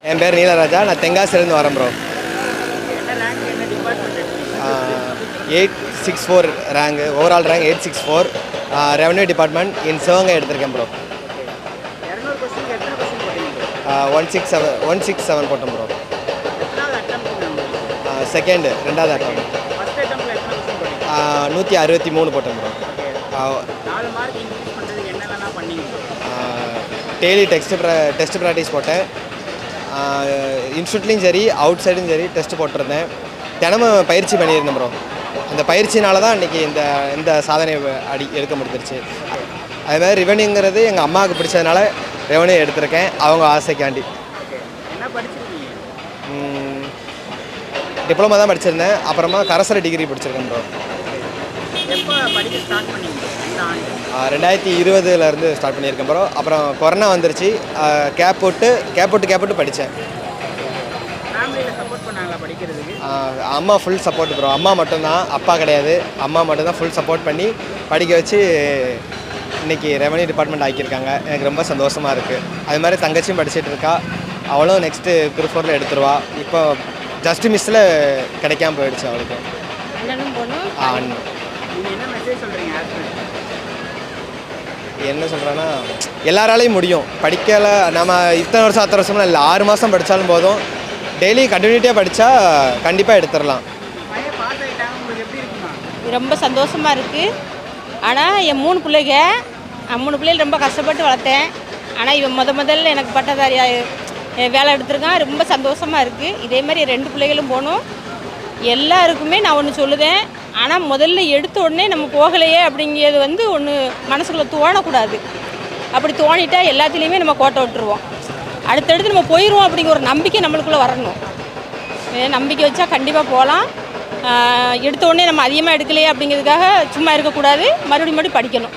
என் பேர் நீலராஜா. நான் தென்காசிலேருந்து வரேன் bro. 864 rank, overall rank 864. Revenue department இன் சிவகங்கை எடுத்திருக்கேன் ப்ரோ. 167 போட்டேன் ப்ரோ. செகண்டு, ரெண்டாவது அட்டம் 163 போட்டேன் ப்ரோ. டெய்லி டெஸ்ட் ப்ராக்டிஸ் போட்டேன். இன்ஸ்டியூட்லேயும் சரி அவுட் சைடும் சரி டெஸ்ட் போட்டிருந்தேன். தினமும் பயிற்சி பண்ணியிருந்தேன் ப்ரோ. அந்த பயிற்சினால தான் இன்றைக்கி இந்த சாதனை எடுக்க முடிஞ்சிருச்சு. அதுமாதிரி ரெவன்யூங்கிறது எங்கள் அம்மாவுக்கு பிடிச்சதுனால ரெவன்யூ எடுத்திருக்கேன், அவங்க ஆசைக்காண்டி. டிப்ளமா தான் படிச்சிருந்தேன். அப்புறமா கரஸ்ல டிகிரி படிச்சிருக்கேன் ப்ரோ. 2020 ஸ்டார்ட் பண்ணியிருக்கேன் ப்ரோ. அப்புறம் கொரோனா வந்துருச்சு. கேப் போட்டு படித்தேன். அம்மா ஃபுல் சப்போர்ட் ப்ரோ. அம்மா மட்டும்தான், அப்பா கிடையாது. அம்மா மட்டும்தான் ஃபுல் சப்போர்ட் பண்ணி படிக்க வச்சு இன்றைக்கி ரெவன்யூ டிபார்ட்மெண்ட் ஆக்கியிருக்காங்க. எனக்கு ரொம்ப சந்தோஷமாக இருக்குது. அது மாதிரி தங்கச்சியும் படிச்சுட்டு இருக்கா. அவளும் நெக்ஸ்ட்டு குரூப் 4 எடுத்துருவா. இப்போ ஜஸ்ட் மிஸ்ஸில் கிடைக்காம போயிடுச்சு அவளுக்கு. என்ன சொல்கிறேன்னா, எல்லாராலையும் முடியும். படிக்கலை நம்ம இத்தனை வருஷம் அத்தனை வருஷம்லாம் இல்லை, 6 மாதம் படித்தாலும் போதும். டெய்லி கண்டினியூட்டியாக படித்தா கண்டிப்பாக எடுத்துடலாம். ரொம்ப சந்தோஷமாக இருக்குது. ஆனால் என் 3 பிள்ளைகள் ரொம்ப கஷ்டப்பட்டு வளர்த்தேன். ஆனால் இவன் முதல்ல எனக்கு பட்டதாரி வேலை எடுத்திருக்கான். ரொம்ப சந்தோஷமாக இருக்குது. இதே மாதிரி 2 பிள்ளைகளும் போகணும். எல்லாருக்குமே நான் ஒன்று சொல்லுதேன். ஆனால் முதல்ல எடுத்த உடனே நம்ம போகலையே அப்படிங்கிறது ஒன்று மனசுக்குள்ளே தோணக்கூடாது. அப்படி தோணிட்டா எல்லாத்துலேயுமே நம்ம கோட்டை விட்டுருவோம். அடுத்தடுத்து நம்ம போயிடுவோம் அப்படிங்கிற ஒரு நம்பிக்கை நம்மளுக்குள்ளே வரணும். நம்பிக்கை வச்சா கண்டிப்பாக போகலாம். எடுத்த உடனே நம்ம அதிகமாக எடுக்கலையே அப்படிங்கிறதுக்காக சும்மா இருக்கக்கூடாது. மறுபடியும் படிக்கணும்.